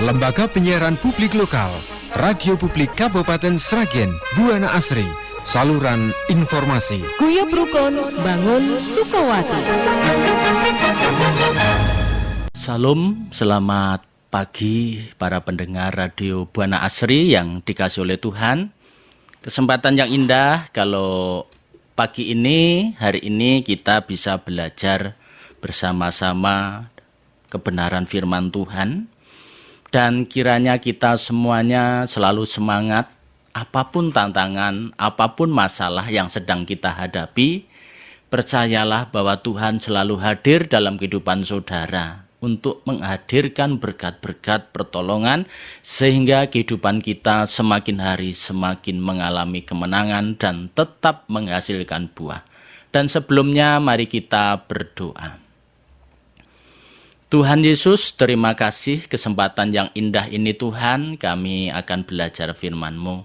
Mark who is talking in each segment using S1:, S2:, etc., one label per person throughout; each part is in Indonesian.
S1: Lembaga Penyiaran Publik Lokal, Radio Publik Kabupaten Sragen, Buana Asri, saluran informasi.
S2: Guyub Rukun Bangun Sukowati.
S3: Salam, selamat pagi para pendengar Radio Buana Asri yang dikasih oleh Tuhan. Kesempatan yang indah kalau pagi ini, hari ini kita bisa belajar bersama-sama kebenaran firman Tuhan. Dan kiranya kita semuanya selalu semangat, apapun tantangan, apapun masalah yang sedang kita hadapi, percayalah bahwa Tuhan selalu hadir dalam kehidupan saudara untuk menghadirkan berkat-berkat pertolongan sehingga kehidupan kita semakin hari semakin mengalami kemenangan dan tetap menghasilkan buah. Dan sebelumnya mari kita berdoa. Tuhan Yesus, terima kasih kesempatan yang indah ini Tuhan, kami akan belajar firman-Mu.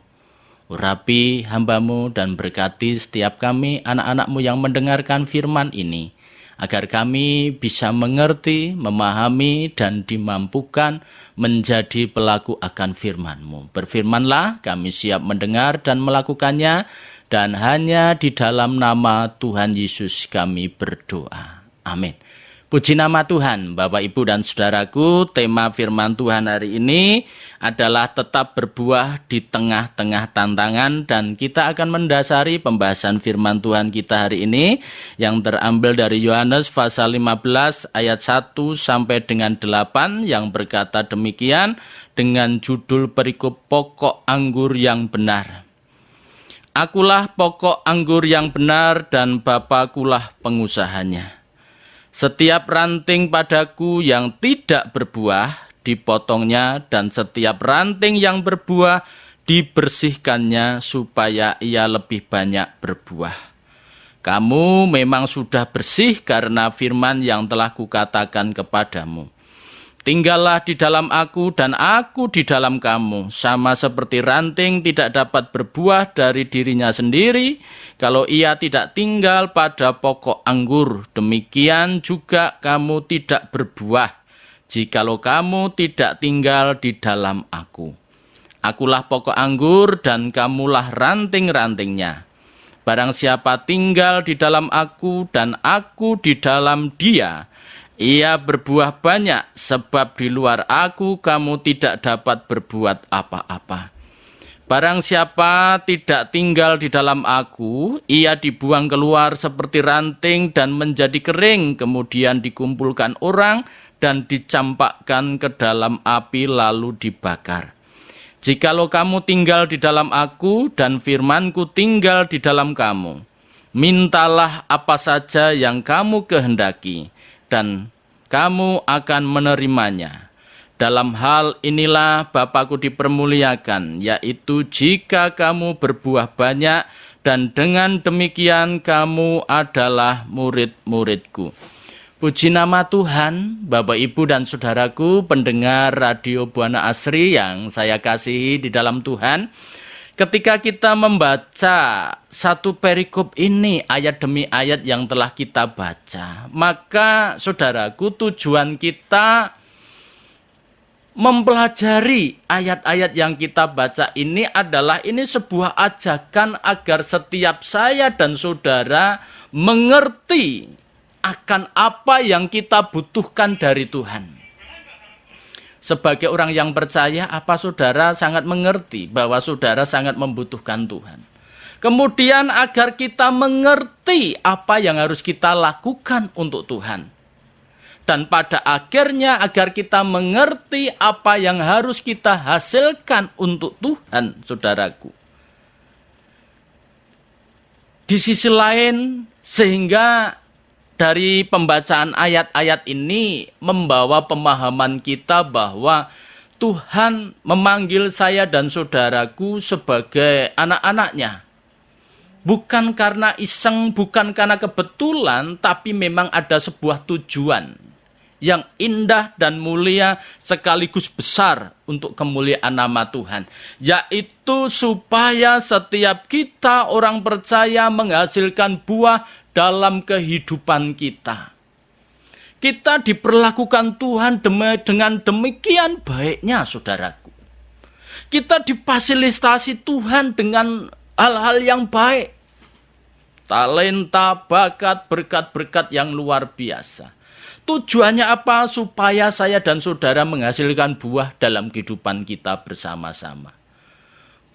S3: Urapi hamba-Mu dan berkati setiap kami anak-anak-Mu yang mendengarkan firman ini, agar kami bisa mengerti, memahami, dan dimampukan menjadi pelaku akan firman-Mu. Berfirmanlah, kami siap mendengar dan melakukannya, dan hanya di dalam nama Tuhan Yesus kami berdoa. Amin. Puji nama Tuhan, Bapak, Ibu, dan Saudaraku. Tema firman Tuhan hari ini adalah tetap berbuah di tengah-tengah tantangan. Dan kita akan mendasari pembahasan firman Tuhan kita hari ini yang terambil dari Yohanes pasal 15 ayat 1 sampai dengan 8 yang berkata demikian dengan judul perikop pokok anggur yang benar. Akulah pokok anggur yang benar dan Bapakulah pengusahanya. Setiap ranting padaku yang tidak berbuah dipotongnya dan setiap ranting yang berbuah dibersihkannya supaya ia lebih banyak berbuah. Kamu memang sudah bersih karena firman yang telah kukatakan kepadamu. Tinggallah di dalam aku dan aku di dalam kamu, sama seperti ranting tidak dapat berbuah dari dirinya sendiri, kalau ia tidak tinggal pada pokok anggur, demikian juga kamu tidak berbuah, jikalau kamu tidak tinggal di dalam aku. Akulah pokok anggur dan kamulah ranting-rantingnya. Barang siapa tinggal di dalam aku dan aku di dalam dia, ia berbuah banyak, sebab di luar aku kamu tidak dapat berbuat apa-apa. Barang siapa tidak tinggal di dalam aku, ia dibuang keluar seperti ranting dan menjadi kering, kemudian dikumpulkan orang dan dicampakkan ke dalam api lalu dibakar. Jikalau kamu tinggal di dalam aku dan firmanku tinggal di dalam kamu, mintalah apa saja yang kamu kehendaki, dan kamu akan menerimanya. Dalam hal inilah Bapakku dipermuliakan, yaitu jika kamu berbuah banyak, dan dengan demikian kamu adalah murid-muridku. Puji nama Tuhan, Bapak, Ibu, dan Saudaraku, pendengar Radio Buana Asri yang saya kasihi di dalam Tuhan. Ketika kita membaca satu perikop ini ayat demi ayat yang telah kita baca, maka saudaraku tujuan kita mempelajari ayat-ayat yang kita baca ini adalah ini sebuah ajakan agar setiap saya dan saudara mengerti akan apa yang kita butuhkan dari Tuhan. Sebagai orang yang percaya, apa saudara sangat mengerti bahwa saudara sangat membutuhkan Tuhan. Kemudian agar kita mengerti apa yang harus kita lakukan untuk Tuhan. Dan pada akhirnya agar kita mengerti apa yang harus kita hasilkan untuk Tuhan, saudaraku. Di sisi lain, sehingga dari pembacaan ayat-ayat ini membawa pemahaman kita bahwa Tuhan memanggil saya dan saudaraku sebagai anak-anaknya. Bukan karena iseng, bukan karena kebetulan, tapi memang ada sebuah tujuan yang indah dan mulia sekaligus besar untuk kemuliaan nama Tuhan. Yaitu supaya setiap kita orang percaya menghasilkan buah dalam kehidupan kita. Kita diperlakukan Tuhan dengan demikian baiknya, saudaraku. Kita difasilitasi Tuhan dengan hal-hal yang baik. Talenta, bakat, berkat-berkat yang luar biasa. Tujuannya apa? Supaya saya dan saudara menghasilkan buah dalam kehidupan kita bersama-sama.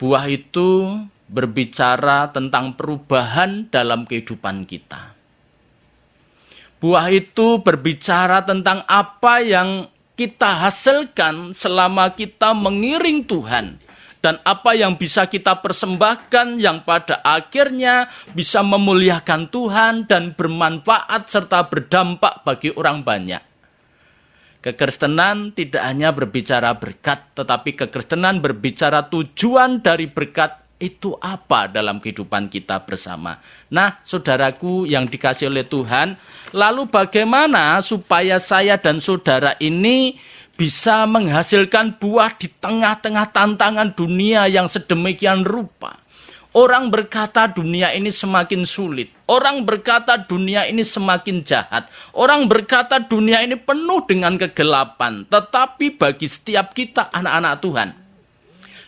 S3: Buah itu berbicara tentang perubahan dalam kehidupan kita. Buah itu berbicara tentang apa yang kita hasilkan selama kita mengiring Tuhan. Dan apa yang bisa kita persembahkan yang pada akhirnya bisa memuliakan Tuhan dan bermanfaat serta berdampak bagi orang banyak. Kekristenan tidak hanya berbicara berkat, tetapi kekristenan berbicara tujuan dari berkat itu apa dalam kehidupan kita bersama. Nah, saudaraku yang dikasihi oleh Tuhan, lalu bagaimana supaya saya dan saudara ini bisa menghasilkan buah di tengah-tengah tantangan dunia yang sedemikian rupa? Orang berkata dunia ini semakin sulit. Orang berkata dunia ini semakin jahat. Orang berkata dunia ini penuh dengan kegelapan. Tetapi bagi setiap kita anak-anak Tuhan,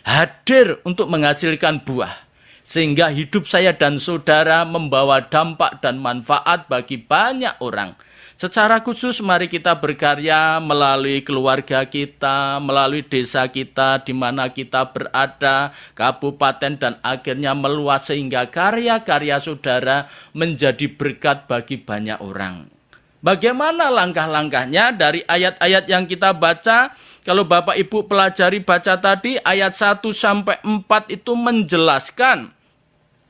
S3: hadir untuk menghasilkan buah. Sehingga hidup saya dan saudara membawa dampak dan manfaat bagi banyak orang. Secara khusus mari kita berkarya melalui keluarga kita, melalui desa kita, di mana kita berada, kabupaten, dan akhirnya meluas sehingga karya-karya saudara menjadi berkat bagi banyak orang. Bagaimana langkah-langkahnya dari ayat-ayat yang kita baca? Kalau Bapak Ibu pelajari baca tadi, ayat 1-4 itu menjelaskan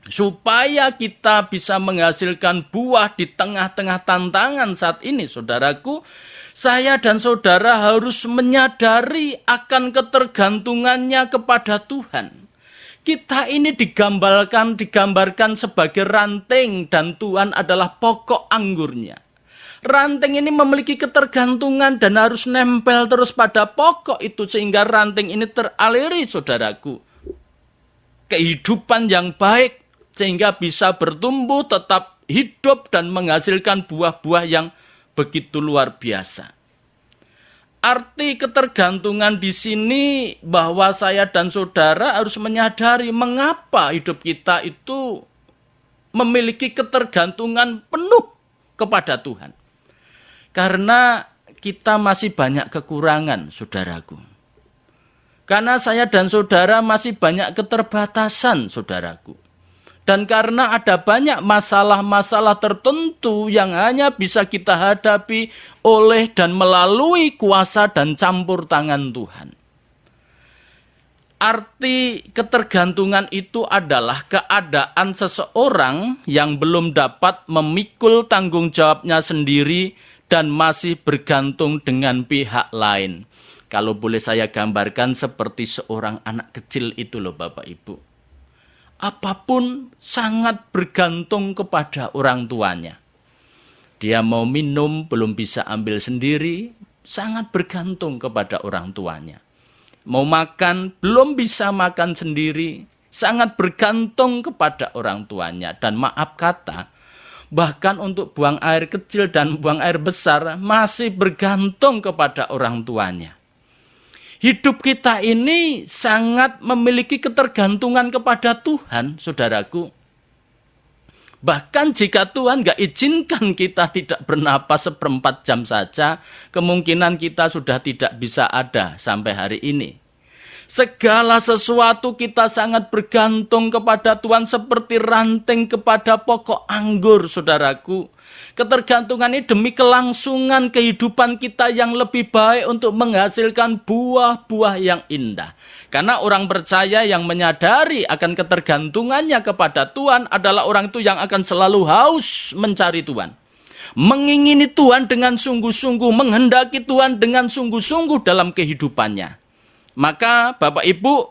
S3: supaya kita bisa menghasilkan buah di tengah-tengah tantangan saat ini, saudaraku, saya dan saudara harus menyadari akan ketergantungannya kepada Tuhan. Kita ini digambarkan sebagai ranting dan Tuhan adalah pokok anggurnya. Ranting ini memiliki ketergantungan dan harus nempel terus pada pokok itu sehingga ranting ini teraliri, saudaraku. Kehidupan yang baik sehingga bisa bertumbuh, tetap hidup dan menghasilkan buah-buah yang begitu luar biasa. Arti ketergantungan di sini bahwa saya dan saudara harus menyadari mengapa hidup kita itu memiliki ketergantungan penuh kepada Tuhan. Karena kita masih banyak kekurangan, saudaraku. Karena saya dan saudara masih banyak keterbatasan, saudaraku. Dan karena ada banyak masalah-masalah tertentu yang hanya bisa kita hadapi oleh dan melalui kuasa dan campur tangan Tuhan. Arti ketergantungan itu adalah keadaan seseorang yang belum dapat memikul tanggung jawabnya sendiri dan masih bergantung dengan pihak lain. Kalau boleh saya gambarkan seperti seorang anak kecil itu loh Bapak Ibu. Apapun sangat bergantung kepada orang tuanya. Dia mau minum belum bisa ambil sendiri, sangat bergantung kepada orang tuanya. Mau makan belum bisa makan sendiri, sangat bergantung kepada orang tuanya. Dan maaf kata, bahkan untuk buang air kecil dan buang air besar masih bergantung kepada orang tuanya. Hidup kita ini sangat memiliki ketergantungan kepada Tuhan, saudaraku. Bahkan jika Tuhan gak izinkan kita tidak bernapas 1/4 jam saja, kemungkinan kita sudah tidak bisa ada sampai hari ini. Segala sesuatu kita sangat bergantung kepada Tuhan seperti ranting kepada pokok anggur, saudaraku. Ketergantungan ini demi kelangsungan kehidupan kita yang lebih baik untuk menghasilkan buah-buah yang indah. Karena orang percaya yang menyadari akan ketergantungannya kepada Tuhan adalah orang itu yang akan selalu haus mencari Tuhan. Mengingini Tuhan dengan sungguh-sungguh, menghendaki Tuhan dengan sungguh-sungguh dalam kehidupannya. Maka Bapak Ibu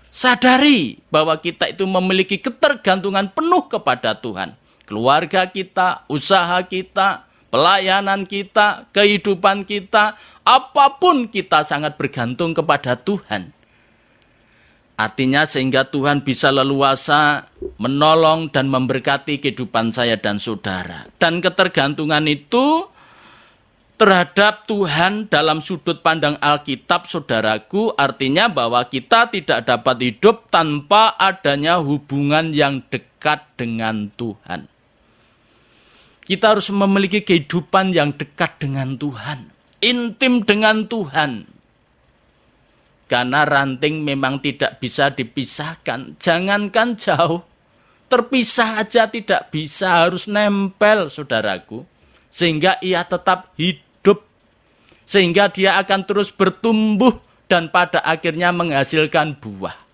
S3: sadari bahwa kita itu memiliki ketergantungan penuh kepada Tuhan. Keluarga kita, usaha kita, pelayanan kita, kehidupan kita, apapun kita sangat bergantung kepada Tuhan. Artinya sehingga Tuhan bisa leluasa menolong dan memberkati kehidupan saya dan saudara. Dan ketergantungan itu terhadap Tuhan dalam sudut pandang Alkitab, saudaraku, artinya bahwa kita tidak dapat hidup tanpa adanya hubungan yang dekat dengan Tuhan. Kita harus memiliki kehidupan yang dekat dengan Tuhan, intim dengan Tuhan. Karena ranting memang tidak bisa dipisahkan, jangankan jauh, terpisah aja tidak bisa, harus nempel, saudaraku. Sehingga ia tetap hidup. Sehingga dia akan terus bertumbuh dan pada akhirnya menghasilkan buah.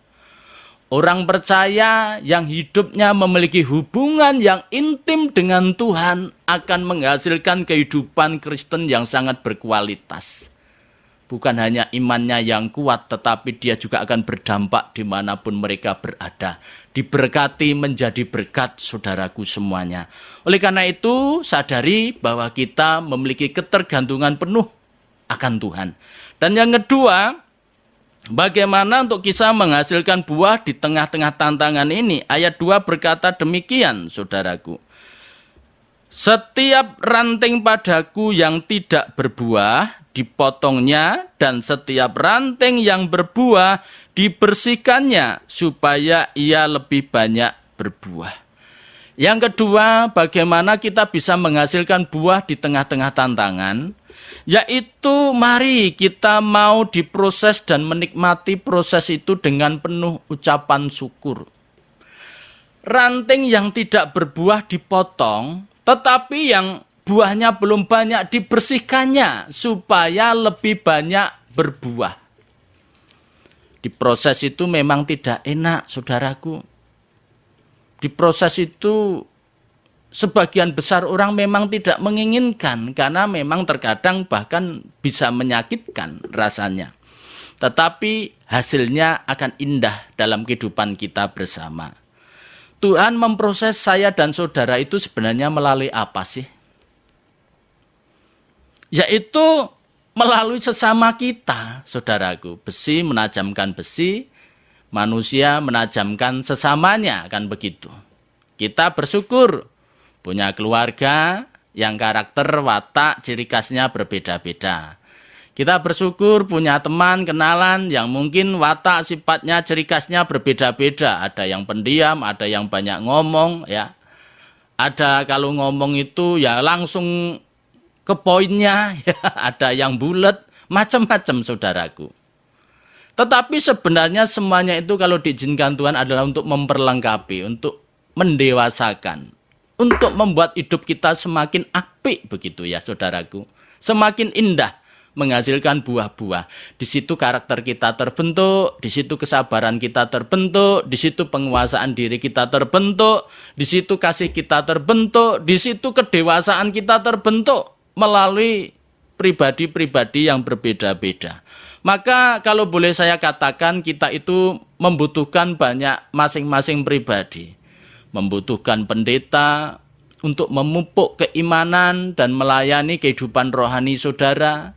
S3: Orang percaya yang hidupnya memiliki hubungan yang intim dengan Tuhan akan menghasilkan kehidupan Kristen yang sangat berkualitas. Bukan hanya imannya yang kuat, tetapi dia juga akan berdampak dimanapun mereka berada. Diberkati menjadi berkat, saudaraku semuanya. Oleh karena itu, sadari bahwa kita memiliki ketergantungan penuh akan Tuhan. Dan yang kedua, bagaimana untuk kita menghasilkan buah di tengah-tengah tantangan ini? Ayat 2 berkata demikian, saudaraku. Setiap ranting padaku yang tidak berbuah dipotongnya, dan setiap ranting yang berbuah dibersihkannya supaya ia lebih banyak berbuah. Yang kedua, bagaimana kita bisa menghasilkan buah di tengah-tengah tantangan? Yaitu mari kita mau diproses dan menikmati proses itu dengan penuh ucapan syukur. Ranting yang tidak berbuah dipotong, tetapi yang buahnya belum banyak dibersihkannya supaya lebih banyak berbuah. Di proses itu memang tidak enak, saudaraku. Di proses itu sebagian besar orang memang tidak menginginkan karena memang terkadang bahkan bisa menyakitkan rasanya. Tetapi hasilnya akan indah dalam kehidupan kita bersama. Tuhan memproses saya dan saudara itu sebenarnya melalui apa sih? Yaitu melalui sesama kita, saudaraku. Besi menajamkan besi, manusia menajamkan sesamanya, kan begitu. Kita bersyukur punya keluarga yang karakter, watak, ciri khasnya berbeda-beda. Kita bersyukur punya teman, kenalan yang mungkin watak, sifatnya, ciri khasnya berbeda-beda. Ada yang pendiam, ada yang banyak ngomong, ya. Ada kalau ngomong itu ya langsung ke poinnya, ya. Ada yang bulat, macam-macam, saudaraku. Tetapi sebenarnya semuanya itu kalau diizinkan Tuhan adalah untuk memperlengkapi, untuk mendewasakan, untuk membuat hidup kita semakin apik begitu ya, saudaraku. Semakin indah, menghasilkan buah-buah. Di situ karakter kita terbentuk, di situ kesabaran kita terbentuk, di situ penguasaan diri kita terbentuk, di situ kasih kita terbentuk, di situ kedewasaan kita terbentuk melalui pribadi-pribadi yang berbeda-beda. Maka kalau boleh saya katakan kita itu membutuhkan banyak masing-masing pribadi. Membutuhkan pendeta untuk memupuk keimanan dan melayani kehidupan rohani saudara.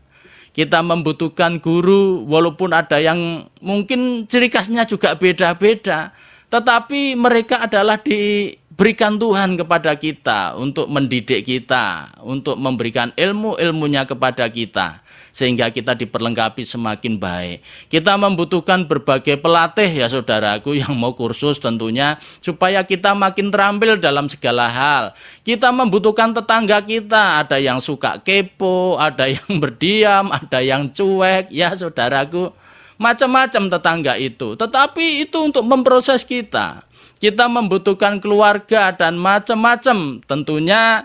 S3: Kita membutuhkan guru, walaupun ada yang mungkin ciri khasnya juga beda-beda. Tetapi mereka adalah diberikan Tuhan kepada kita untuk mendidik kita, untuk memberikan ilmu-ilmunya kepada kita. Sehingga kita diperlengkapi semakin baik. Kita membutuhkan berbagai pelatih ya saudaraku yang mau kursus tentunya supaya kita makin terampil dalam segala hal. Kita membutuhkan tetangga kita, ada yang suka kepo, ada yang berdiam, ada yang cuek ya saudaraku. Macam-macam tetangga itu. Tetapi itu untuk memproses kita. Kita membutuhkan keluarga dan macam-macam tentunya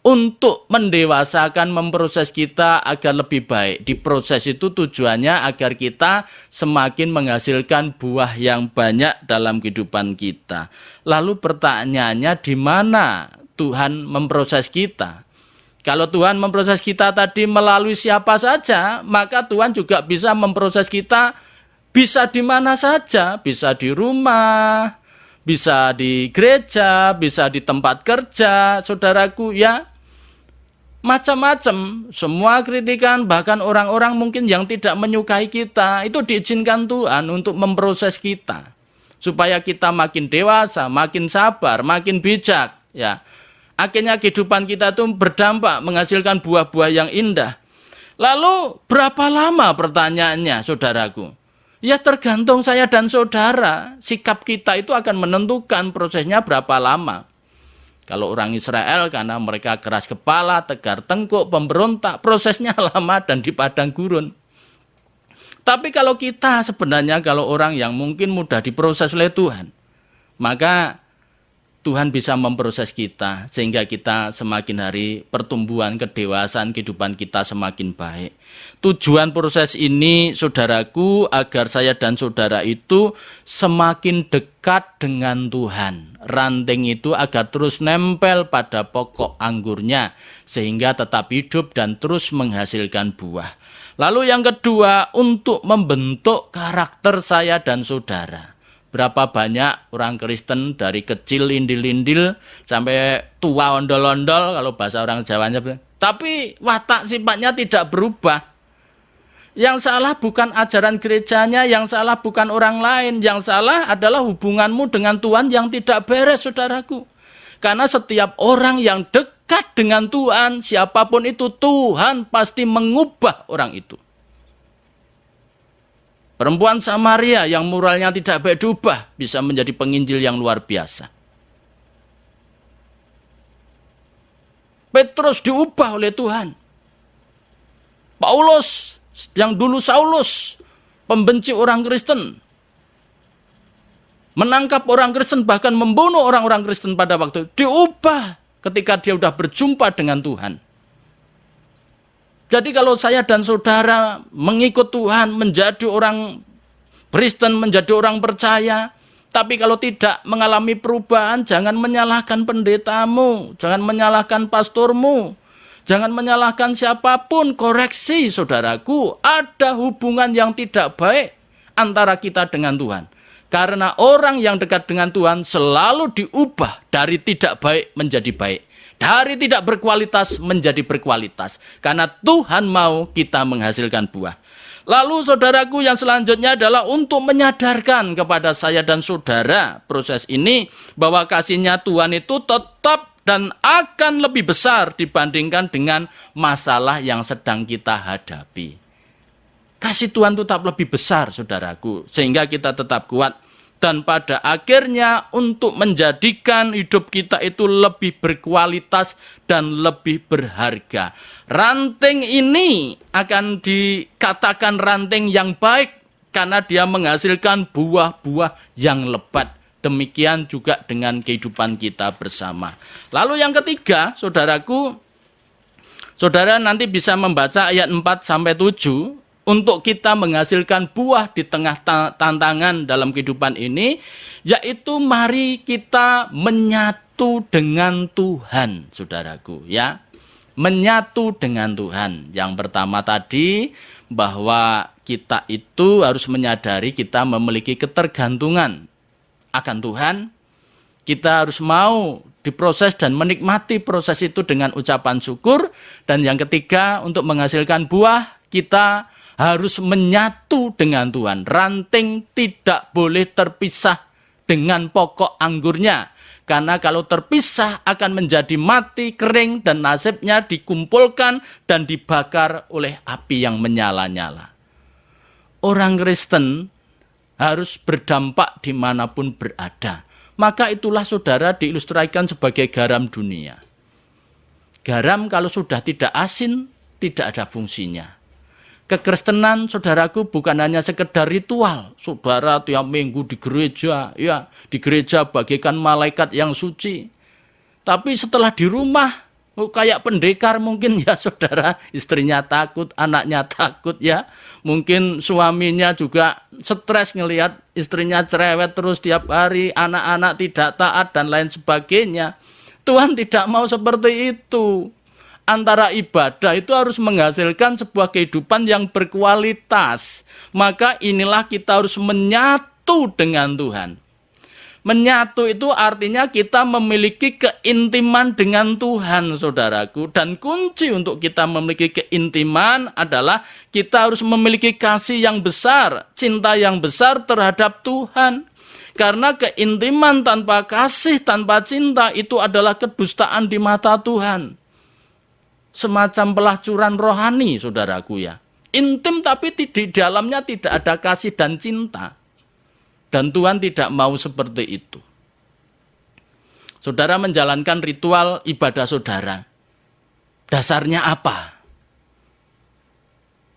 S3: untuk mendewasakan, memproses kita agar lebih baik. Di proses itu tujuannya agar kita semakin menghasilkan buah yang banyak dalam kehidupan kita. Lalu pertanyaannya, di mana Tuhan memproses kita? Kalau Tuhan memproses kita tadi melalui siapa saja, maka Tuhan juga bisa memproses kita bisa di mana saja. Bisa di rumah, bisa di gereja, bisa di tempat kerja, saudaraku ya. Macam-macam, semua kritikan, bahkan orang-orang mungkin yang tidak menyukai kita, itu diizinkan Tuhan untuk memproses kita. Supaya kita makin dewasa, makin sabar, makin bijak. Ya. Akhirnya kehidupan kita itu berdampak, menghasilkan buah-buah yang indah. Lalu berapa lama pertanyaannya, saudaraku? Ya tergantung saya dan saudara. Sikap kita itu akan menentukan prosesnya berapa lama. Kalau orang Israel karena mereka keras kepala, tegar tengkuk, pemberontak, prosesnya lama dan di padang gurun. Tapi kalau kita sebenarnya kalau orang yang mungkin mudah diproses oleh Tuhan, maka Tuhan bisa memproses kita sehingga kita semakin hari pertumbuhan kedewasaan kehidupan kita semakin baik. Tujuan proses ini, saudaraku, agar saya dan saudara itu semakin dekat dengan Tuhan. Ranting itu agar terus nempel pada pokok anggurnya sehingga tetap hidup dan terus menghasilkan buah. Lalu yang kedua, untuk membentuk karakter saya dan saudara. Berapa banyak orang Kristen dari kecil lindil-lindil sampai tua ondol-ondol kalau bahasa orang Jawanya. Tapi watak sifatnya tidak berubah. Yang salah bukan ajaran gerejanya, yang salah bukan orang lain. Yang salah adalah hubunganmu dengan Tuhan yang tidak beres, saudaraku. Karena setiap orang yang dekat dengan Tuhan, siapapun itu, Tuhan pasti mengubah orang itu. Perempuan Samaria yang moralnya tidak baik diubah bisa menjadi penginjil yang luar biasa. Petrus diubah oleh Tuhan. Paulus yang dulu Saulus, pembenci orang Kristen, menangkap orang Kristen bahkan membunuh orang-orang Kristen pada waktu itu, diubah ketika dia sudah berjumpa dengan Tuhan. Jadi kalau saya dan saudara mengikut Tuhan, menjadi orang Kristen, menjadi orang percaya, tapi kalau tidak mengalami perubahan, jangan menyalahkan pendetamu, jangan menyalahkan pastormu, jangan menyalahkan siapapun. Koreksi, saudaraku, ada hubungan yang tidak baik antara kita dengan Tuhan. Karena orang yang dekat dengan Tuhan selalu diubah dari tidak baik menjadi baik. Dari tidak berkualitas menjadi berkualitas. Karena Tuhan mau kita menghasilkan buah. Lalu saudaraku yang selanjutnya adalah untuk menyadarkan kepada saya dan saudara proses ini. Bahwa kasihnya Tuhan itu tetap dan akan lebih besar dibandingkan dengan masalah yang sedang kita hadapi. Kasih Tuhan tetap lebih besar, saudaraku. Sehingga kita tetap kuat. Dan pada akhirnya untuk menjadikan hidup kita itu lebih berkualitas dan lebih berharga. Ranting ini akan dikatakan ranting yang baik karena dia menghasilkan buah-buah yang lebat. Demikian juga dengan kehidupan kita bersama. Lalu yang ketiga, saudaraku, saudara nanti bisa membaca ayat 4-7. Untuk kita menghasilkan buah di tengah tantangan dalam kehidupan ini, yaitu mari kita menyatu dengan Tuhan, saudaraku, ya. Menyatu dengan Tuhan. Yang pertama tadi, bahwa kita itu harus menyadari kita memiliki ketergantungan akan Tuhan. Kita harus mau diproses dan menikmati proses itu dengan ucapan syukur. Dan yang ketiga, untuk menghasilkan buah, kita harus menyatu dengan Tuhan. Ranting tidak boleh terpisah dengan pokok anggurnya. Karena kalau terpisah akan menjadi mati, kering, dan nasibnya dikumpulkan dan dibakar oleh api yang menyala-nyala. Orang Kristen harus berdampak dimanapun berada. Maka itulah saudara diilustrasikan sebagai garam dunia. Garam kalau sudah tidak asin, tidak ada fungsinya. Kekristenan, saudaraku, bukan hanya sekedar ritual. Saudara tiap minggu di gereja, ya, di gereja bagaikan malaikat yang suci. Tapi setelah di rumah, kayak pendekar mungkin ya saudara, istrinya takut, anaknya takut ya. Mungkin suaminya juga stres ngelihat istrinya cerewet terus tiap hari, anak-anak tidak taat dan lain sebagainya. Tuhan tidak mau seperti itu. Antara ibadah itu harus menghasilkan sebuah kehidupan yang berkualitas. Maka inilah kita harus menyatu dengan Tuhan. Menyatu itu artinya kita memiliki keintiman dengan Tuhan, saudaraku. Dan kunci untuk kita memiliki keintiman adalah kita harus memiliki kasih yang besar, cinta yang besar terhadap Tuhan. Karena keintiman tanpa kasih, tanpa cinta itu adalah kedustaan di mata Tuhan. semacam pelacuran rohani, saudaraku ya. Intim tapi di dalamnya tidak ada kasih dan cinta. Dan Tuhan tidak mau seperti itu. Saudara menjalankan ritual ibadah saudara. Dasarnya apa?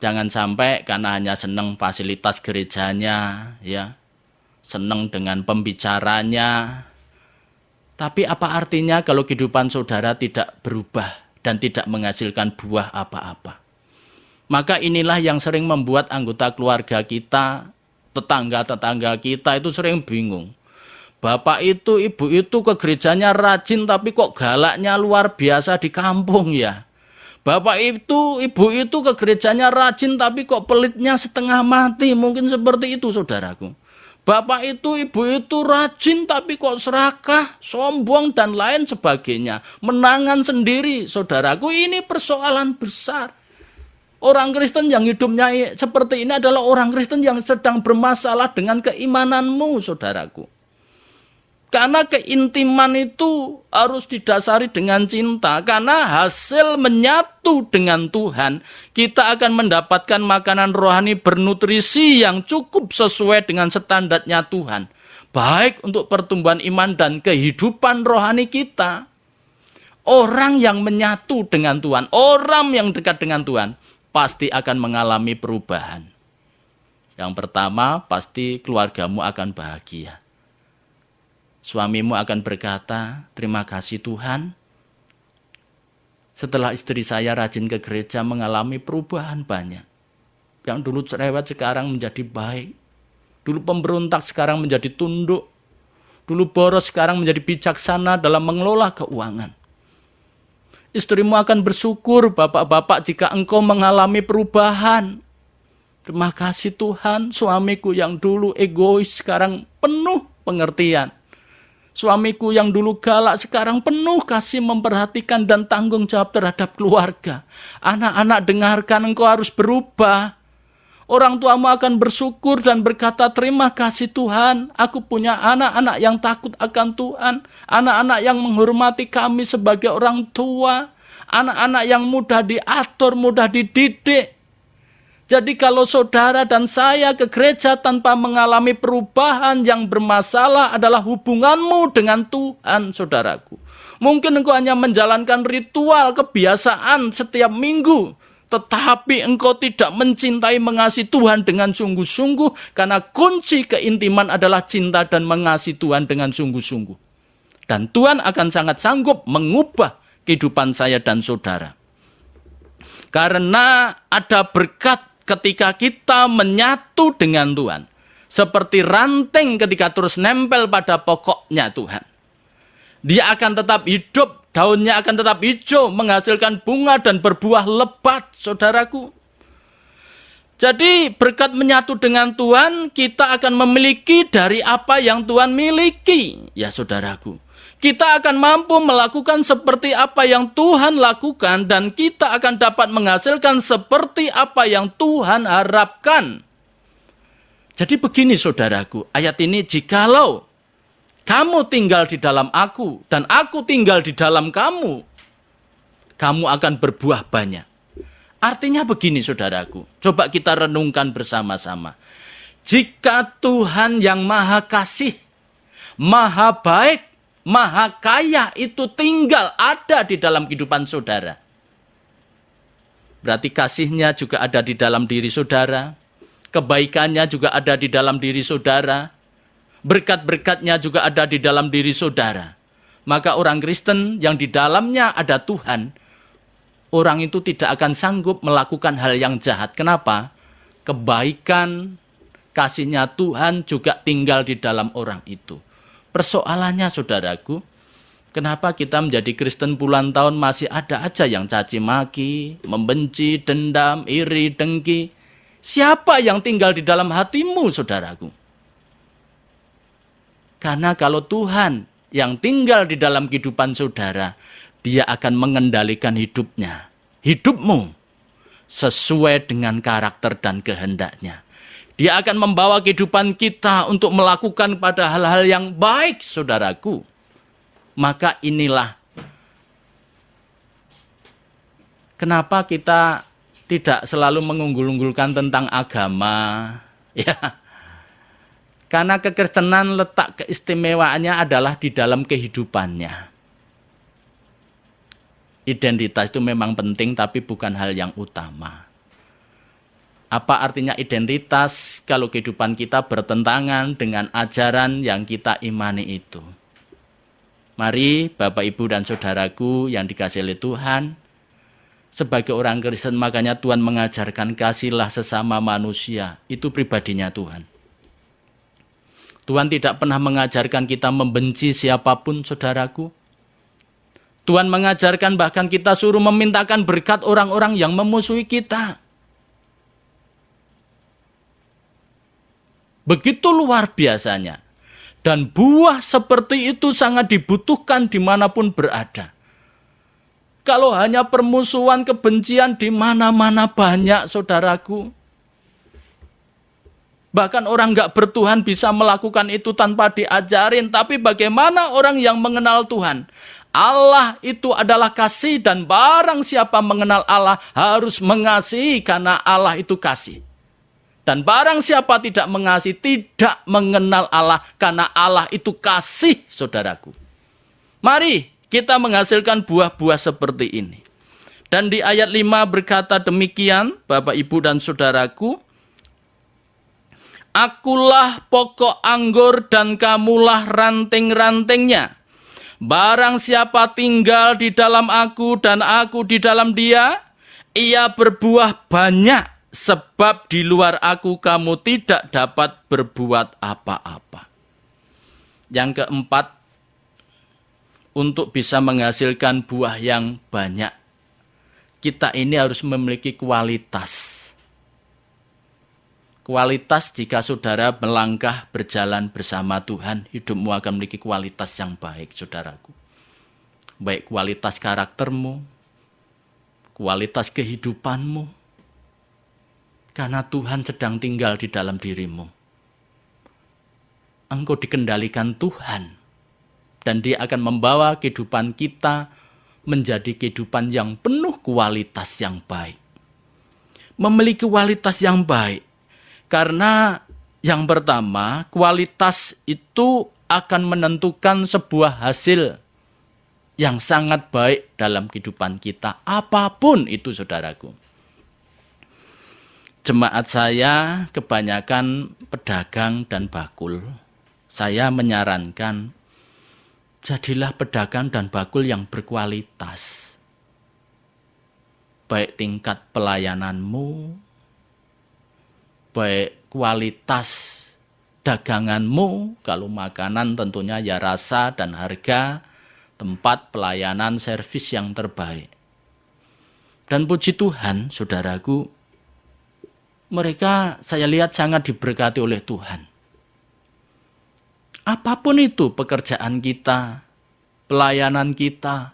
S3: Jangan sampai karena hanya senang fasilitas gerejanya, ya, senang dengan pembicaranya. Tapi apa artinya kalau kehidupan saudara tidak berubah dan tidak menghasilkan buah apa-apa? Maka inilah yang sering membuat anggota keluarga kita, tetangga-tetangga kita itu sering bingung. Bapak itu, ibu itu ke gerejanya rajin tapi kok galaknya luar biasa di kampung ya. Bapak itu, ibu itu ke gerejanya rajin tapi kok pelitnya setengah mati. Mungkin seperti itu saudaraku. Bapak itu, ibu itu rajin tapi kok serakah, sombong dan lain sebagainya. Menangan sendiri saudaraku, ini persoalan besar. Orang Kristen yang hidupnya seperti ini adalah orang Kristen yang sedang bermasalah dengan keimananmu, saudaraku. Karena keintiman itu harus didasari dengan cinta. Karena hasil menyatu dengan Tuhan, kita akan mendapatkan makanan rohani bernutrisi yang cukup sesuai dengan standarnya Tuhan. Baik untuk pertumbuhan iman dan kehidupan rohani kita. Orang yang menyatu dengan Tuhan, orang yang dekat dengan Tuhan, pasti akan mengalami perubahan. Yang pertama, pasti keluargamu akan bahagia. Suamimu akan berkata, terima kasih Tuhan. Setelah istri saya rajin ke gereja mengalami perubahan banyak. Yang dulu cerewet sekarang menjadi baik. Dulu pemberontak sekarang menjadi tunduk. Dulu boros sekarang menjadi bijaksana dalam mengelola keuangan. Istrimu akan bersyukur, bapak-bapak, jika engkau mengalami perubahan. Terima kasih Tuhan, suamiku yang dulu egois sekarang penuh pengertian. Suamiku yang dulu galak sekarang penuh kasih memperhatikan dan tanggung jawab terhadap keluarga. Anak-anak dengarkan, engkau harus berubah. Orang tuamu akan bersyukur dan berkata, terima kasih Tuhan, aku punya anak-anak yang takut akan Tuhan, anak-anak yang menghormati kami sebagai orang tua, anak-anak yang mudah diatur, mudah dididik. Jadi kalau saudara dan saya ke gereja tanpa mengalami perubahan, yang bermasalah adalah hubunganmu dengan Tuhan, saudaraku. Mungkin engkau hanya menjalankan ritual kebiasaan setiap minggu, tetapi engkau tidak mencintai mengasihi Tuhan dengan sungguh-sungguh, karena kunci keintiman adalah cinta dan mengasihi Tuhan dengan sungguh-sungguh. Dan Tuhan akan sangat sanggup mengubah kehidupan saya dan saudara. Karena ada berkat ketika kita menyatu dengan Tuhan. Seperti ranting ketika terus nempel pada pokoknya Tuhan. Dia akan tetap hidup, daunnya akan tetap hijau, menghasilkan bunga dan berbuah lebat, saudaraku. Jadi berkat menyatu dengan Tuhan, kita akan memiliki dari apa yang Tuhan miliki. Ya saudaraku, kita akan mampu melakukan seperti apa yang Tuhan lakukan, dan kita akan dapat menghasilkan seperti apa yang Tuhan harapkan. Jadi begini saudaraku, ayat ini, jikalau kamu tinggal di dalam aku, dan aku tinggal di dalam kamu, kamu akan berbuah banyak. Artinya begini saudaraku, coba kita renungkan bersama-sama. Jika Tuhan yang maha kasih, maha baik, maha kaya itu tinggal ada di dalam kehidupan saudara, berarti kasihnya juga ada di dalam diri saudara, kebaikannya juga ada di dalam diri saudara, berkat-berkatnya juga ada di dalam diri saudara. Maka orang Kristen yang di dalamnya ada Tuhan, orang itu tidak akan sanggup melakukan hal yang jahat. Kenapa? Kebaikan, kasihnya Tuhan juga tinggal di dalam orang itu. Persoalannya saudaraku, kenapa kita menjadi Kristen puluhan tahun masih ada aja yang caci maki, membenci, dendam, iri, dengki. Siapa yang tinggal di dalam hatimu saudaraku? Karena kalau Tuhan yang tinggal di dalam kehidupan saudara, Dia akan mengendalikan hidupnya, hidupmu, sesuai dengan karakter dan kehendaknya. Dia akan membawa kehidupan kita untuk melakukan pada hal-hal yang baik, saudaraku. Maka inilah Kenapa kita tidak selalu mengunggul-unggulkan tentang agama? Ya, karena kekristenan letak keistimewaannya adalah di dalam kehidupannya. Identitas itu memang penting, tapi bukan hal yang utama. Apa artinya identitas kalau kehidupan kita bertentangan dengan ajaran yang kita imani itu? Mari Bapak, Ibu, dan Saudaraku yang dikasihi oleh Tuhan, sebagai orang Kristen makanya Tuhan mengajarkan kasihlah sesama manusia. Itu pribadinya Tuhan. Tuhan tidak pernah mengajarkan kita membenci siapapun, saudaraku. Tuhan mengajarkan bahkan kita suruh memintakan berkat orang-orang yang memusuhi kita. Begitu luar biasanya. Dan buah seperti itu sangat dibutuhkan dimanapun berada. Kalau hanya permusuhan, kebencian di mana-mana banyak, saudaraku. Bahkan orang nggak bertuhan bisa melakukan itu tanpa diajarin. Tapi bagaimana orang yang mengenal Tuhan? Allah itu adalah kasih, dan barang siapa mengenal Allah harus mengasihi karena Allah itu kasih. Dan barang siapa tidak mengasihi, tidak mengenal Allah karena Allah itu kasih, saudaraku. Mari kita menghasilkan buah-buah seperti ini. Dan di ayat 5 berkata demikian, Bapak, Ibu, dan Saudaraku. Akulah pokok anggur dan kamulah ranting-rantingnya. Barang siapa tinggal di dalam aku dan aku di dalam dia, ia berbuah banyak. Sebab di luar aku kamu tidak dapat berbuat apa-apa. Yang keempat, untuk bisa menghasilkan buah yang banyak, kita ini harus memiliki kualitas. Kualitas jika saudara melangkah berjalan bersama Tuhan, hidupmu akan memiliki kualitas yang baik, saudaraku. Baik kualitas karaktermu, kualitas kehidupanmu, karena Tuhan sedang tinggal di dalam dirimu. Engkau dikendalikan Tuhan. Dan dia akan membawa kehidupan kita menjadi kehidupan yang penuh kualitas yang baik. Memiliki kualitas yang baik. Karena yang pertama, kualitas itu akan menentukan sebuah hasil yang sangat baik dalam kehidupan kita. Apapun itu, saudaraku. Jemaat saya kebanyakan pedagang dan bakul. Saya menyarankan, jadilah pedagang dan bakul yang berkualitas. Baik tingkat pelayananmu, baik kualitas daganganmu, kalau makanan tentunya ya rasa dan harga, tempat pelayanan servis yang terbaik. Dan puji Tuhan, saudaraku, mereka saya lihat sangat diberkati oleh Tuhan. Apapun itu pekerjaan kita, pelayanan kita,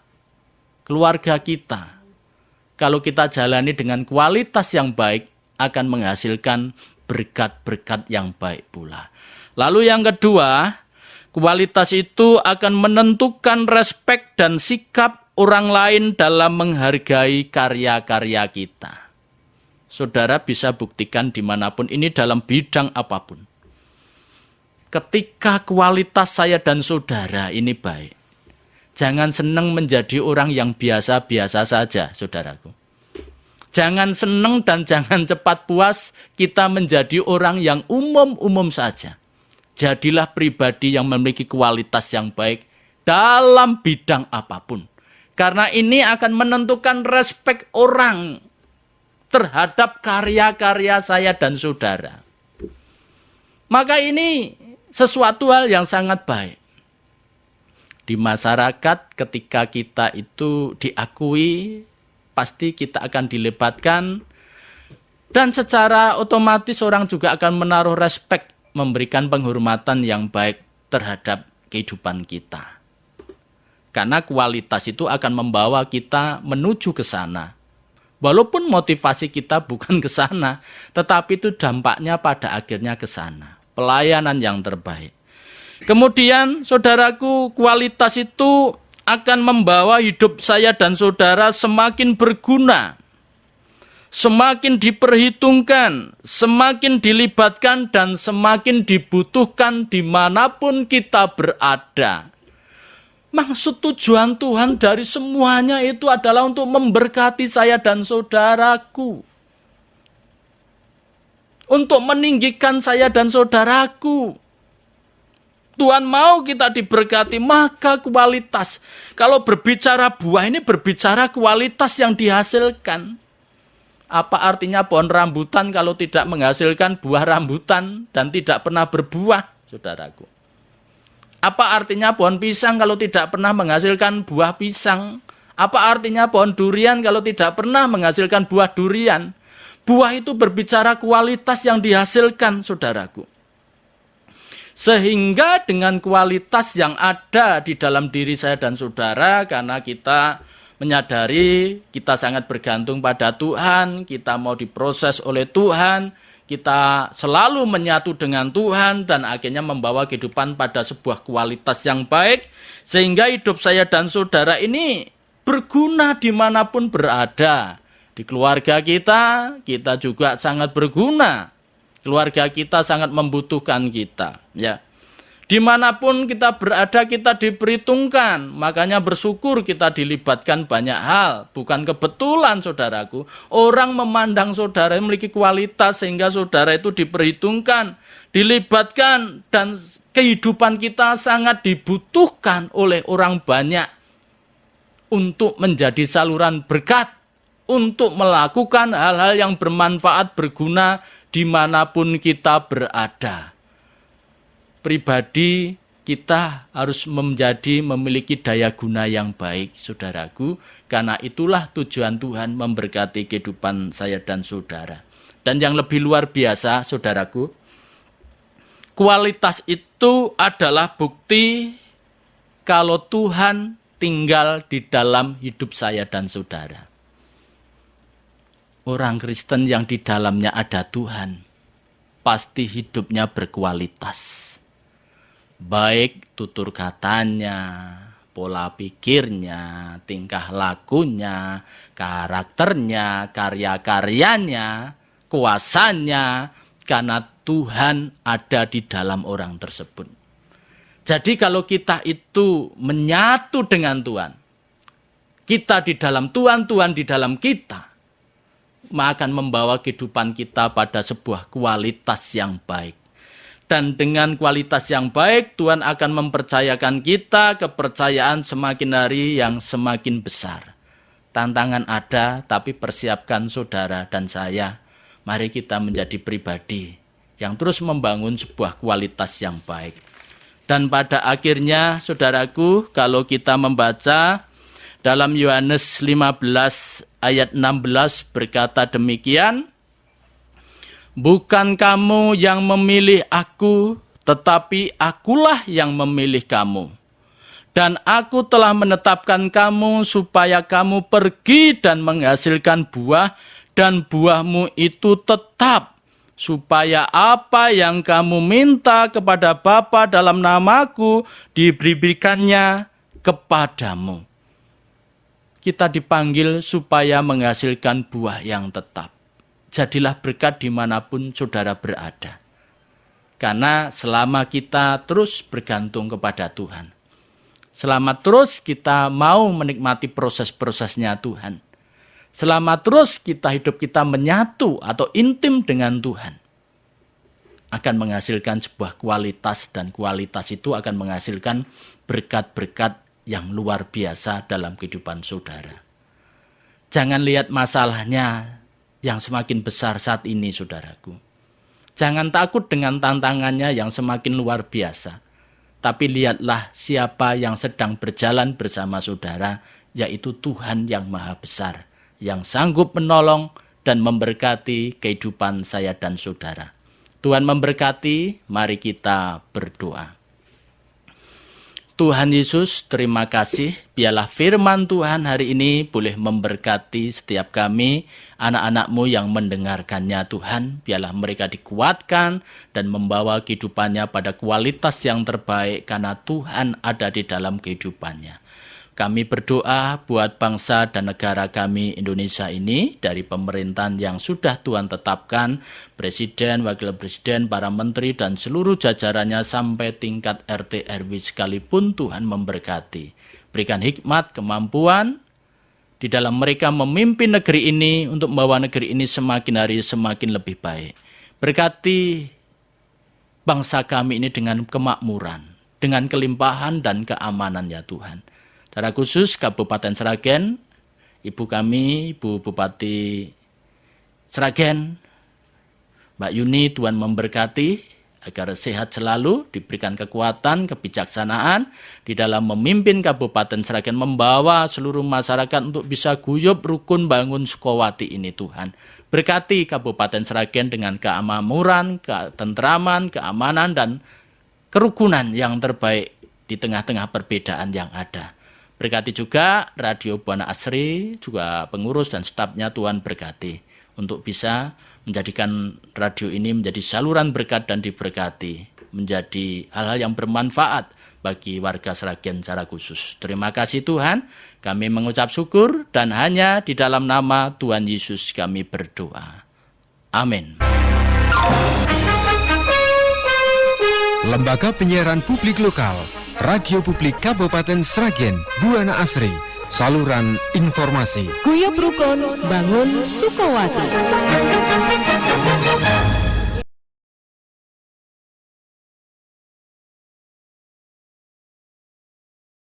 S3: keluarga kita, kalau kita jalani dengan kualitas yang baik, akan menghasilkan berkat-berkat yang baik pula. Lalu yang kedua, kualitas itu akan menentukan respek dan sikap orang lain dalam menghargai karya-karya kita. Saudara bisa buktikan dimanapun ini dalam bidang apapun. Ketika kualitas saya dan saudara ini baik, jangan senang menjadi orang yang biasa-biasa saja, saudaraku. Jangan senang dan jangan cepat puas kita menjadi orang yang umum-umum saja. Jadilah pribadi yang memiliki kualitas yang baik dalam bidang apapun. Karena ini akan menentukan respek orang terhadap karya-karya saya dan saudara. Maka ini sesuatu hal yang sangat baik. Di masyarakat ketika kita itu diakui, pasti kita akan dilebatkan. Dan secara otomatis orang juga akan menaruh respek, memberikan penghormatan yang baik terhadap kehidupan kita. Karena kualitas itu akan membawa kita menuju ke sana. Walaupun motivasi kita bukan ke sana, tetapi itu dampaknya pada akhirnya ke sana. Pelayanan yang terbaik. Kemudian, saudaraku, kualitas itu akan membawa hidup saya dan saudara semakin berguna, semakin diperhitungkan, semakin dilibatkan, dan semakin dibutuhkan dimanapun kita berada. Maksud tujuan Tuhan dari semuanya itu adalah untuk memberkati saya dan saudaraku. Untuk meninggikan saya dan saudaraku. Tuhan mau kita diberkati, maka kualitas. Kalau berbicara buah ini berbicara kualitas yang dihasilkan. Apa artinya pohon rambutan kalau tidak menghasilkan buah rambutan dan tidak pernah berbuah, saudaraku? Apa artinya pohon pisang kalau tidak pernah menghasilkan buah pisang? Apa artinya pohon durian kalau tidak pernah menghasilkan buah durian? Buah itu berbicara kualitas yang dihasilkan, saudaraku. Sehingga dengan kualitas yang ada di dalam diri saya dan saudara, karena kita menyadari kita sangat bergantung pada Tuhan, kita mau diproses oleh Tuhan, kita selalu menyatu dengan Tuhan, dan akhirnya membawa kehidupan pada sebuah kualitas yang baik, sehingga hidup saya dan saudara ini berguna dimanapun berada. Di keluarga kita juga sangat berguna. Keluarga kita sangat membutuhkan kita. Ya. Dimanapun kita berada, kita diperhitungkan. Makanya bersyukur kita dilibatkan banyak hal. Bukan kebetulan, saudaraku. Orang memandang saudara memiliki kualitas sehingga saudara itu diperhitungkan, dilibatkan, dan kehidupan kita sangat dibutuhkan oleh orang banyak untuk menjadi saluran berkat, untuk melakukan hal-hal yang bermanfaat, berguna dimanapun kita berada. Pribadi kita harus memiliki daya guna yang baik, saudaraku. Karena itulah tujuan Tuhan memberkati kehidupan saya dan saudara. Dan yang lebih luar biasa, saudaraku, kualitas itu adalah bukti kalau Tuhan tinggal di dalam hidup saya dan saudara. Orang Kristen yang di dalamnya ada Tuhan, pasti hidupnya berkualitas. Baik tutur katanya, pola pikirnya, tingkah lakunya, karakternya, karya-karyanya, kuasanya, karena Tuhan ada di dalam orang tersebut. Jadi kalau kita itu menyatu dengan Tuhan, kita di dalam Tuhan, Tuhan di dalam kita, maka akan membawa kehidupan kita pada sebuah kualitas yang baik. Dan dengan kualitas yang baik, Tuhan akan mempercayakan kita kepercayaan semakin hari yang semakin besar. Tantangan ada, tapi persiapkan saudara dan saya. Mari kita menjadi pribadi yang terus membangun sebuah kualitas yang baik. Dan pada akhirnya, saudaraku, kalau kita membaca dalam Yohanes 15 ayat 16 berkata demikian, bukan kamu yang memilih aku, tetapi akulah yang memilih kamu. Dan aku telah menetapkan kamu supaya kamu pergi dan menghasilkan buah, dan buahmu itu tetap, supaya apa yang kamu minta kepada Bapa dalam namaku diberikannya kepadamu. Kita dipanggil supaya menghasilkan buah yang tetap. Jadilah berkat dimanapun saudara berada. Karena selama kita terus bergantung kepada Tuhan, selama terus kita mau menikmati proses-prosesnya Tuhan, selama terus hidup kita menyatu atau intim dengan Tuhan, akan menghasilkan sebuah kualitas, dan kualitas itu akan menghasilkan berkat-berkat yang luar biasa dalam kehidupan saudara. Jangan lihat masalahnya yang semakin besar saat ini, saudaraku. Jangan takut dengan tantangannya yang semakin luar biasa. Tapi lihatlah siapa yang sedang berjalan bersama saudara, yaitu Tuhan yang Maha Besar, yang sanggup menolong dan memberkati kehidupan saya dan saudara. Tuhan memberkati, mari kita berdoa. Tuhan Yesus, terima kasih. Biarlah firman Tuhan hari ini boleh memberkati setiap kami, anak-anak-Mu yang mendengarkannya Tuhan. Biarlah mereka dikuatkan dan membawa kehidupannya pada kualitas yang terbaik karena Tuhan ada di dalam kehidupannya. Kami berdoa buat bangsa dan negara kami Indonesia ini, dari pemerintahan yang sudah Tuhan tetapkan, Presiden, Wakil Presiden, para menteri, dan seluruh jajarannya sampai tingkat RT RW sekalipun Tuhan memberkati. Berikan hikmat, kemampuan di dalam mereka memimpin negeri ini untuk membawa negeri ini semakin hari semakin lebih baik. Berkati bangsa kami ini dengan kemakmuran, dengan kelimpahan dan keamanan ya Tuhan. Secara khusus Kabupaten Sragen, Ibu kami, Ibu Bupati Sragen, Mbak Yuni, Tuhan memberkati agar sehat selalu, diberikan kekuatan, kebijaksanaan di dalam memimpin Kabupaten Sragen, membawa seluruh masyarakat untuk bisa guyup rukun bangun Sukowati ini Tuhan. Berkati Kabupaten Sragen dengan kemakmuran, ketentraman, keamanan, dan kerukunan yang terbaik di tengah-tengah perbedaan yang ada. Berkati juga Radio Buana Asri, juga pengurus dan stafnya Tuhan berkati untuk bisa menjadikan radio ini menjadi saluran berkat dan diberkati, menjadi hal-hal yang bermanfaat bagi warga Sragen secara khusus. Terima kasih Tuhan, kami mengucap syukur dan hanya di dalam nama Tuhan Yesus kami berdoa. Amin.
S1: Lembaga Penyiaran Publik Lokal, Radio Publik Kabupaten Sragen, Buana Asri, saluran informasi.
S2: Guyub Rukun Bangun Sukowati.